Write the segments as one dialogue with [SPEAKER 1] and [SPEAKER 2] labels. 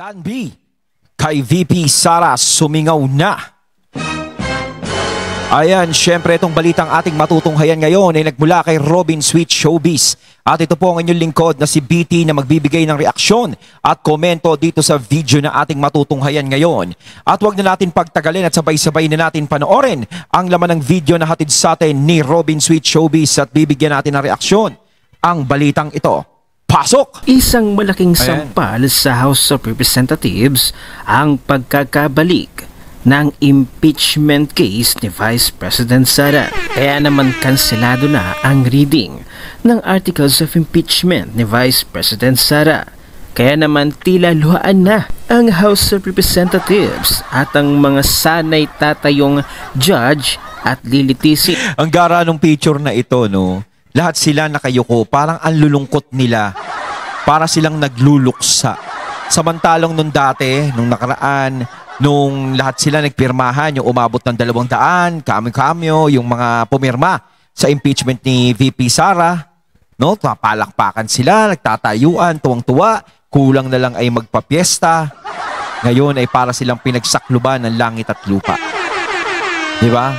[SPEAKER 1] Plan B, kay VP Sara sumingaw na. Ayan, syempre itong balitang ating matutunghayan ngayon ay nagmula kay Robin Sweet Showbiz. At ito po ang inyong lingkod na si BT na magbibigay ng reaksyon at komento dito sa video na ating matutunghayan ngayon. At huwag na natin pagtagalin at sabay-sabay na natin panoorin ang laman ng video na hatid sa atin ni Robin Sweet Showbiz at bibigyan natin ng reaksyon. Ang balitang ito. Pasok!
[SPEAKER 2] Isang malaking sampal sa House of Representatives ang pagkakabalik ng impeachment case ni Vice President Sara. Kaya naman kanselado na ang reading ng Articles of Impeachment ni Vice President Sara. Kaya naman tila luhaan na ang House of Representatives at ang mga sanay tatayong judge at lilitisin.
[SPEAKER 1] Ang gara ng picture na ito, no? Lahat sila nakayuko, parang ang lulungkot nila. Para silang nagluluksa. Samantalang nung dati, nung nakaraan, nung lahat sila nagpirmahan, yung umabot ng 200, kamyo-kamyo, yung mga pumirma sa impeachment ni VP Sara, no? Palakpakan sila, nagtatayuan, tuwang-tuwa, kulang na lang ay magpapiesta. Ngayon ay para silang pinagsakluban ng langit at lupa. Di ba?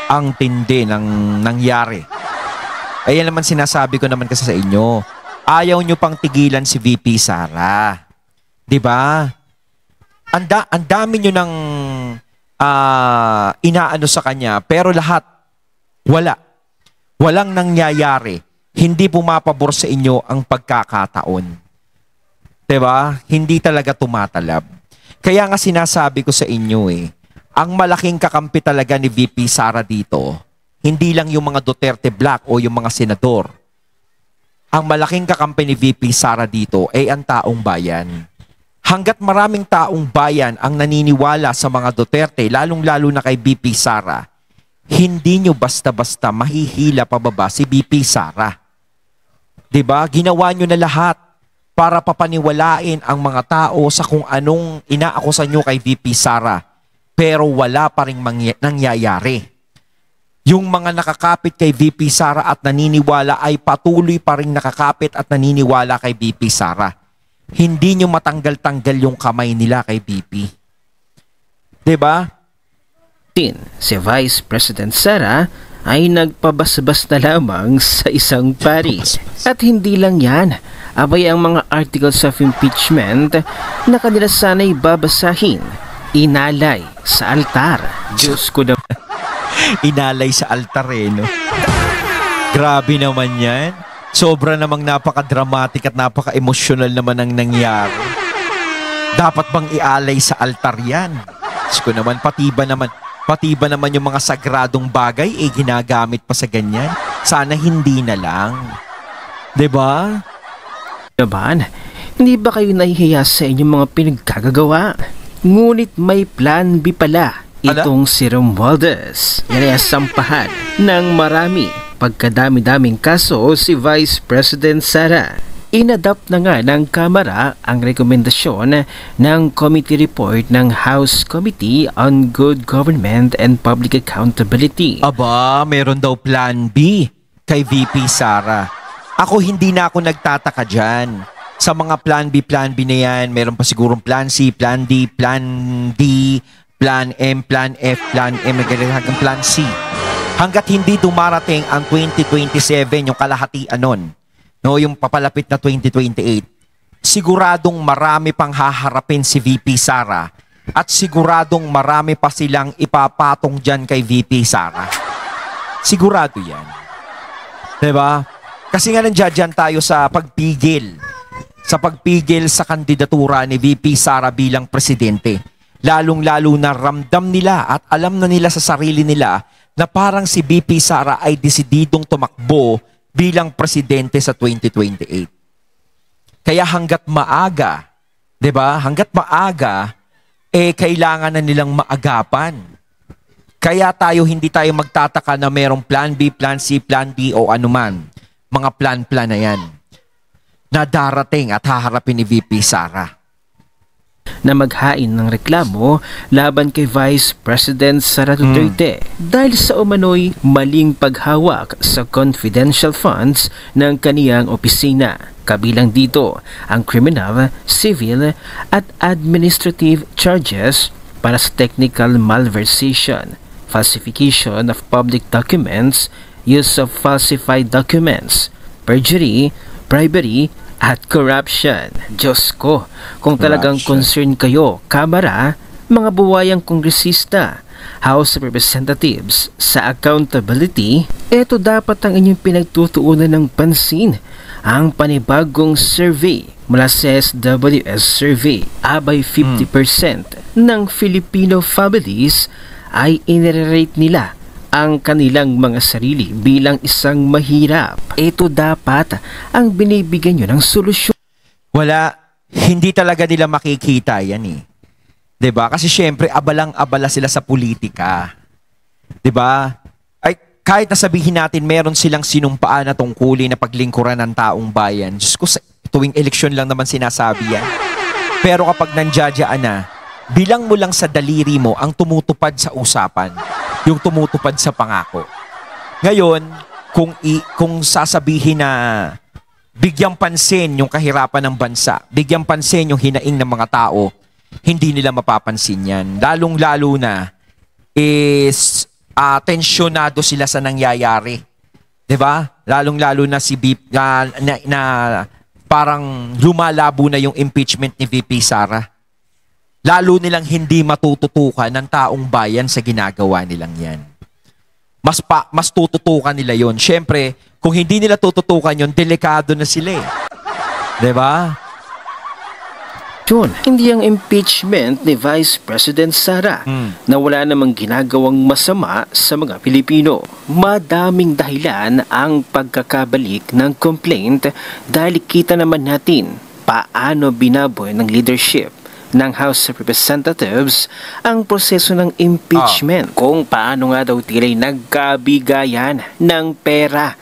[SPEAKER 1] Ang tindi ng nangyari. Ayan naman sinasabi ko naman kasi sa inyo. Ayaw nyo pang tigilan si VP Sara. Di ba? Ang dami nyo ng inaano sa kanya, pero lahat wala. Walang nangyayari. Hindi pumapabor sa inyo ang pagkakataon. Diba? Hindi talaga tumatalab. Kaya nga sinasabi ko sa inyo ang malaking kakampi talaga ni VP Sara dito, hindi lang yung mga Duterte Black o yung mga senador. Ang malaking kakampi ni VP Sara dito ay ang taong bayan. Hanggat maraming taong bayan ang naniniwala sa mga Duterte, lalong-lalo na kay VP Sara, hindi nyo basta-basta mahihila pababa si VP Sara. Diba? Ginawa nyo na lahat para papaniwalain ang mga tao sa kung anong inaakusan nyo kay VP Sara, pero wala pa rin nangyayari. Yung mga nakakapit kay VP Sara at naniniwala ay patuloy pa rin nakakapit at naniniwala kay VP Sara. Hindi nyo matanggal-tanggal yung kamay nila kay VP. Diba?
[SPEAKER 2] Si Vice President Sara ay nagpabasbas na lamang sa isang pari. At hindi lang yan, abay ang mga articles of impeachment na kanila sana'y babasahin, inalay sa altar. Diyos ko na...
[SPEAKER 1] Inalay sa altar no? Grabe naman yan. Sobra namang napaka-dramatic at napaka-emotional naman ang nangyari. Dapat bang ialay sa altar yan? Diyos ko naman, pati ba naman yung mga sagradong bagay ginagamit pa sa ganyan? Sana hindi na lang. Diba?
[SPEAKER 2] Naman, hindi ba kayo nahihiya sa inyong mga pinagkagagawa? Ngunit may plan B pala. Itong si Romualdez. Yan ay sampahan ng marami pagkadami-daming kaso si Vice President Sara. Inadapt na nga ng Kamara ang rekomendasyon ng committee report ng House Committee on Good Government and Public Accountability.
[SPEAKER 1] Aba, meron daw plan B kay VP Sara. Ako hindi na ako nagtataka dyan. Sa mga plan B na yan, meron pa sigurong plan C, plan D, plan D, Plan M, Plan F, Plan M, hanggang Plan C. Hanggat hindi dumarating ang 2027, yung kalahatian nun, no, yung papalapit na 2028, siguradong marami pang haharapin si VP Sara at siguradong marami pa silang ipapatong dyan kay VP Sara. Sigurado yan. Diba? Kasi nga nandiyan tayo sa pagpigil. Sa pagpigil sa kandidatura ni VP Sara bilang presidente. Lalong-lalo na ramdam nila at alam na nila sa sarili nila na parang si VP Sara ay desididong tumakbo bilang presidente sa 2028. Kaya hanggat maaga, 'di ba? Hanggat maaga kailangan na nilang maagapan. Kaya hindi tayo magtataka na merong plan B, plan C, plan D o anuman. Mga plan na 'yan na darating at haharapin ni VP Sara.
[SPEAKER 2] na maghain ng reklamo laban kay Vice President Sara Duterte dahil sa umano'y maling paghawak sa confidential funds ng kaniyang opisina. Kabilang dito ang criminal, civil at administrative charges para sa technical malversation, falsification of public documents, use of falsified documents, perjury, bribery, at corruption. Diyos ko, kung talagang concern kayo, Kamara, mga buwayang kongresista, House of Representatives, sa accountability, ito dapat ang inyong pinagtutuunan ng pansin. Ang panibagong survey mula sa SWS survey, abay 50% ng Filipino families ay inirerate nila ang kanilang mga sarili bilang isang mahirap. Ito dapat ang binibigyan nyo ng solusyon.
[SPEAKER 1] Wala, hindi talaga nila makikita yan eh. 'Di ba? Kasi syempre abalang-abala sila sa politika. 'Di ba? Ay kahit na sabihin natin meron silang sinumpaan na tungkulin na paglingkuran ng taong bayan. Diyos ko, tuwing eleksyon lang naman sinasabi yan. Pero kapag nandiyadyaan na, bilang mo lang sa daliri mo ang tumutupad sa usapan, yung tumutupad sa pangako. Ngayon, kung sasabihin na bigyang pansin yung kahirapan ng bansa, bigyang pansin yung hinaing ng mga tao, hindi nila mapapansin yan. Lalong-lalo na is tensyonado sila sa nangyayari. 'Di ba? Lalong-lalo na si BP na parang lumalabo na yung impeachment ni VP Sara. Lalo nilang hindi matututukan ng taong bayan sa ginagawa nilang yan. Mas tututukan nila yon. Siyempre, kung hindi nila tututukan yon, delikado na sila eh. 'Di ba?
[SPEAKER 2] Hindi ang impeachment ni Vice President Sara na wala namang ginagawang masama sa mga Pilipino. Madaming dahilan ang pagkakabalik ng complaint dahil kita naman natin paano binaboy ng leadership ng House of Representatives ang proseso ng impeachment. Kung paano nga daw tila'y nagkabigayan ng pera.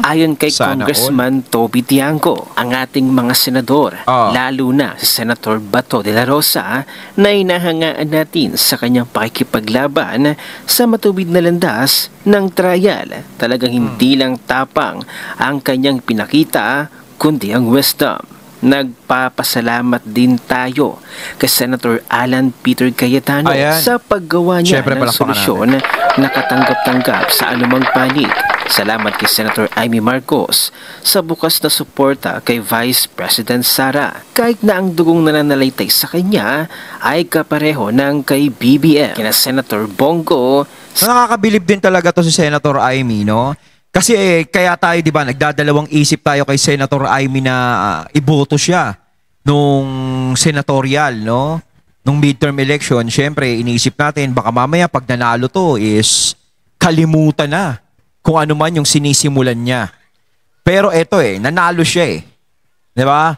[SPEAKER 2] Ayon kay Congressman Toby Tiangco, ang ating mga senador, lalo na si Senator Bato de la Rosa, na inahangaan natin sa kanyang pakikipaglaban sa matuwid na landas ng trial. Talagang hindi lang tapang ang kanyang pinakita, kundi ang wisdom. Nagpapasalamat din tayo kay Senator Alan Peter Cayetano sa paggawa niya ng solusyon na katanggap-tanggap sa anumang panig. Salamat kay Senator Amy Marcos sa bukas na suporta kay Vice President Sara. Kahit na ang dugong nananalaytay sa kanya ay kapareho ng kay BBM. Kina Senator Bongo.
[SPEAKER 1] Nakakabilib din talaga to si Senator Amy, no? Kasi kaya tayo, di ba, nagdadalawang isip tayo kay Senator Amy na iboto siya nung senatorial, no? Nung midterm election. Siyempre, iniisip natin, baka mamaya pag nanalo to is kalimutan na kung ano man yung sinisimulan niya. Pero eto nanalo siya Di ba?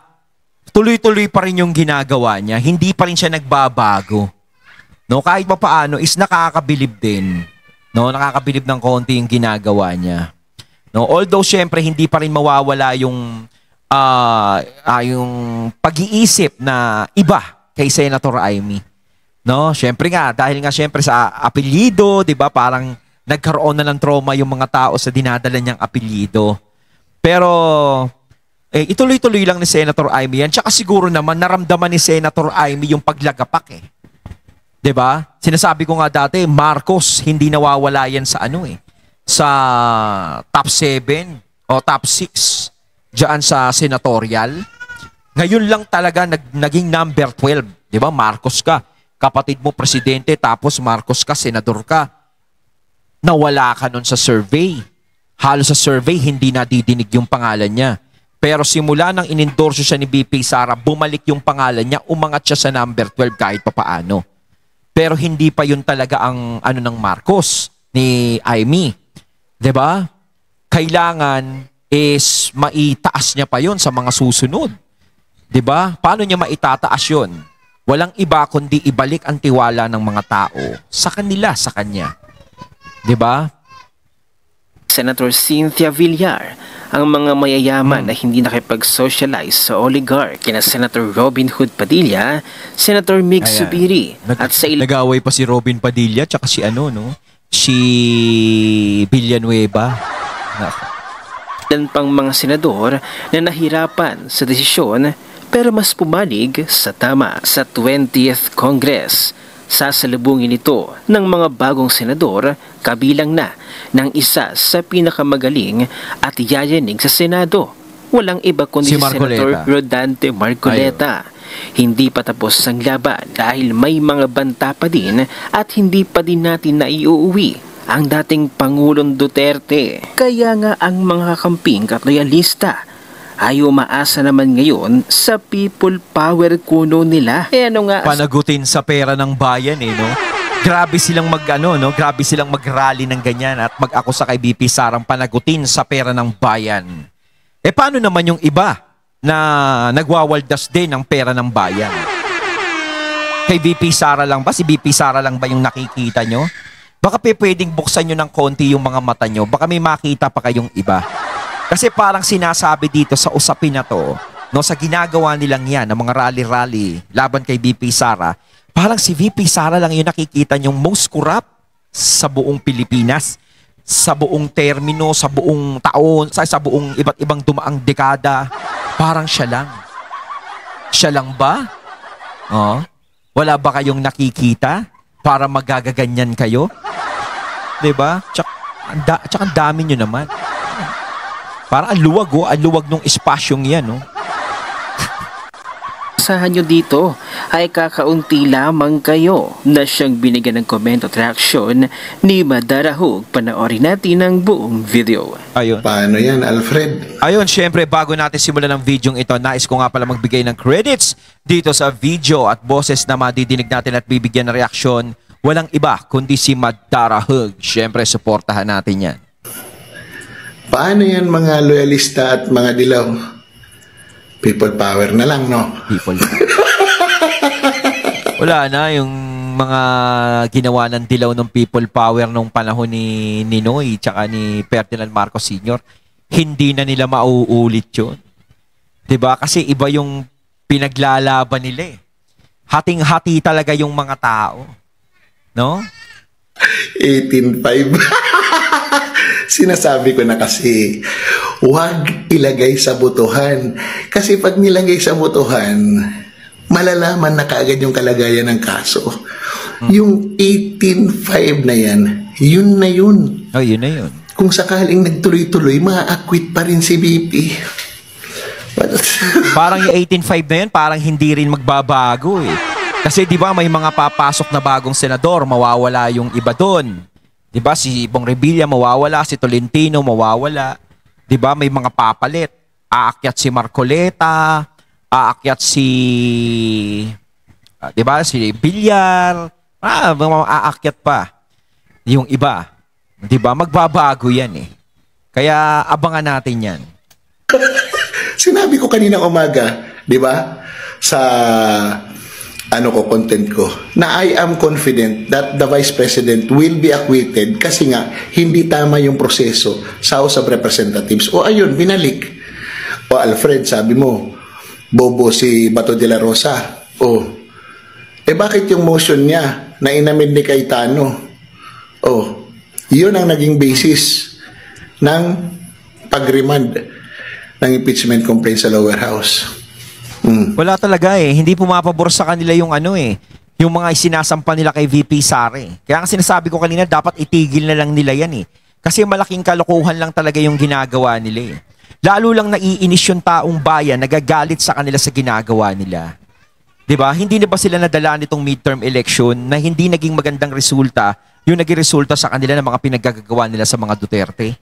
[SPEAKER 1] Tuloy-tuloy pa rin yung ginagawa niya. Hindi pa rin siya nagbabago. No? Kahit pa paano is nakakabilib din. No? Nakakabilib ng konti yung ginagawa niya. No, although syempre hindi pa rin mawawala yung yung pag-iisip na iba kay Senator Amy. No, syempre nga dahil nga syempre sa apelyido, 'di ba? Parang nagkaroon na ng trauma yung mga tao sa dinadala niyang apelyido. Pero ituloy-tuloy lang ni Senator Amy yan. Tsaka siguro naman naramdaman ni Senator Amy yung paglagapak 'Di ba? Sinasabi ko nga dati, Marcos hindi nawawala yan sa sa top 7 o top 6 diyan sa senatorial. Ngayon lang talaga naging number 12, 'di ba? Marcos ka, kapatid mo presidente, tapos Marcos ka, senador ka. Nawala ka nun sa survey. Halos sa survey hindi nadidinig yung pangalan niya. Pero simula nang inendorso siya ni BP Sara, bumalik yung pangalan niya, umangat siya sa number 12 kahit papaano. Pero hindi pa yun talaga ang ng Marcos ni Amy. 'Di ba? Kailangan is maitaas niya pa 'yon sa mga susunod. 'Di ba? Paano niya maitataas 'yon? Walang iba kundi ibalik ang tiwala ng mga tao sa kanila, sa kanya. 'Di ba?
[SPEAKER 2] Senator Cynthia Villar ang mga mayayaman na hindi nakipag-socialize sa oligarch kina Senator Robin Hood Padilla, Senator Mig Zubiri at sa
[SPEAKER 1] nag-away pa si Robin Padilla tsaka si si Villanueva.
[SPEAKER 2] ilan pang mga senador na nahirapan sa desisyon pero mas pumalig sa tama. Sa 20th Congress, sasalubungin ito ng mga bagong senador kabilang na ng isa sa pinakamagaling at yayanig sa Senado. Walang iba kundi si Senator Rodante Marcoleta. Hindi pa tapos ang laban dahil may mga banta pa din at hindi pa din natin naiuuwi ang dating Pangulong Duterte. Kaya nga ang mga kakamping at loyalista ay umaasa naman ngayon sa people power kuno nila.
[SPEAKER 1] Panagutin sa pera ng bayan no? Grabe silang grabe silang mag-rally ng ganyan at mag-akusa kay VP Sarang panagutin sa pera ng bayan. Paano naman yung iba na nagwawaldas din ng pera ng bayan? Kay VP Sara lang ba? Si VP Sara lang ba yung nakikita nyo? Baka pwedeng buksan nyo ng konti yung mga mata nyo. Baka may makita pa kayong iba. Kasi parang sinasabi dito sa usapin na to, sa ginagawa nilang yan, ng mga rally-rally laban kay VP Sara, parang si VP Sara lang yung nakikita nyong most corrupt sa buong Pilipinas, sa buong termino, sa buong taon, sa buong iba't ibang dumaang dekada. Parang siya lang. Siya lang ba? Wala ba kayong nakikita para magagaganyan kayo? Diba? Tsaka ang dami nyo naman. Parang ang luwag nung espasyong yan,
[SPEAKER 2] Asahan nyo dito ay kakaunti lamang kayo na siyang binigyan ng comment at reaksyon ni Madarahog. Panoorin natin ang buong video.
[SPEAKER 1] Ayun.
[SPEAKER 3] Paano yan, Alfred?
[SPEAKER 1] Ayun, syempre bago natin simulan ng video ito, nais ko nga pala magbigay ng credits dito sa video at boses na madidinig natin at bibigyan ng reaksyon. Walang iba kundi si Madarahog. Syempre, suportahan natin yan.
[SPEAKER 3] Paano yan mga loyalista at mga dilaw? People power na lang, no?
[SPEAKER 1] People wala na yung mga ginawa ng dilaw ng people power nung panahon ni Ninoy tsaka ni Ferdinand Marcos Sr. Hindi na nila mauulit yun. Diba? Kasi iba yung pinaglalaban nila. Hating-hati talaga yung mga tao. No?
[SPEAKER 3] 18.5. Sinasabi ko na kasi, huwag ilagay sa botohan. Kasi pag nilagay sa botohan, malalaman na kaagad yung kalagayan ng kaso. Yung 18.5 na yan, yun na yun.
[SPEAKER 1] Oh, yun na yun.
[SPEAKER 3] Kung sakaling nagtuloy-tuloy, ma-acquit pa rin si BP.
[SPEAKER 1] Parang yung 18.5 na yun, parang hindi rin magbabago Kasi di ba may mga papasok na bagong senador, mawawala yung iba doon. Di ba si Bong Revilla mawawala, si Tolentino mawawala. Di ba may mga papalit. Aakyat si Marcoleta, aakyat si di ba si Villar, aakyat pa yung iba. Di ba magbabago yan Kaya abangan natin yan.
[SPEAKER 3] Sinabi ko kanina umaga, di ba? Sa content ko, na I am confident that the Vice President will be acquitted kasi nga hindi tama yung proseso sa House of Representatives. O ayun, binalik. O Alfred, sabi mo, bobo si Bato de la Rosa. O, bakit yung motion niya na inamin ni Cayetano? O, yun ang naging basis ng pag-remand ng impeachment complaint sa lower house.
[SPEAKER 1] Wala talaga Hindi pumapabor sa kanila yung yung mga sinasampa nila kay VP Sara Kaya ang sinasabi ko kanina, dapat itigil na lang nila yan Kasi malaking kalokohan lang talaga yung ginagawa nila Lalo lang naiinis yung taong bayan, nagagalit sa kanila sa ginagawa nila. Diba? Hindi na ba sila nadala nitong midterm election na hindi naging magandang resulta yung naging resulta sa kanila ng mga pinaggagawa nila sa mga Duterte?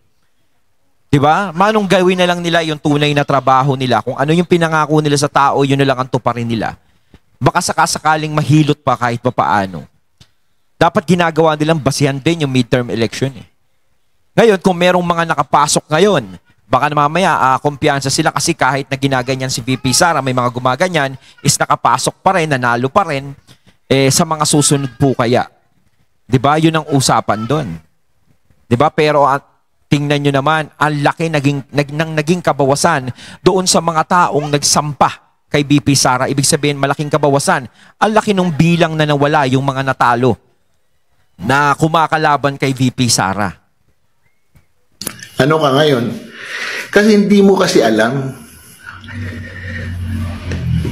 [SPEAKER 1] Diba? Manong gawin na lang nila yung tunay na trabaho nila. Kung ano yung pinangako nila sa tao, yun na lang ang tuparin nila. Baka sakasakaling mahilot pa kahit pa paano. Dapat ginagawa nilang basihan din yung midterm election Ngayon, kung merong mga nakapasok ngayon, baka na mamaya kumpiyansa sila kasi kahit na ginaganyan si VP Sara, may mga gumaganyan, is nakapasok pa rin, nanalo pa rin, sa mga susunod po kaya. Diba? Yun ang usapan doon. Diba? Pero tingnan nyo naman, ang laki naging kabawasan doon sa mga taong nagsampa kay VP Sara. Ibig sabihin, malaking kabawasan. Ang laki nung bilang na nawala yung mga natalo na kumakalaban kay VP Sara.
[SPEAKER 3] Ano ka ngayon? Kasi hindi mo kasi alam.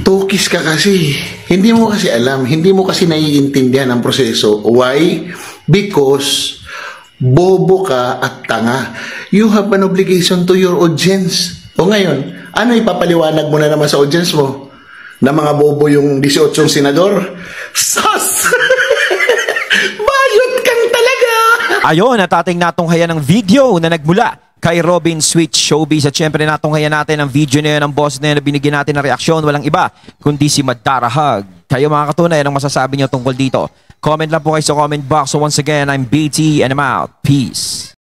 [SPEAKER 3] Tukis ka kasi. Hindi mo kasi alam. Hindi mo kasi naiintindihan ang proseso. Why? Because bobo ka at tanga. You have an obligation to your audience. O ngayon, ano ipapaliwanag mo na naman sa audience mo? Na mga bobo yung 18 senador? Sus! Bayot kang talaga!
[SPEAKER 1] Ayun, at ating natunghayan ng video na nagmula kay Robin Sweet Showbiz. At syempre natunghayan natin ang video na yun, ang boss na yun na binigyan natin ng reaksyon. Walang iba, kundi si Madara Hug. Kayo mga katunay, anong masasabi niyo tungkol dito? Comment lang po kayo sa comment box. So once again, I'm BT and I'm out. Peace.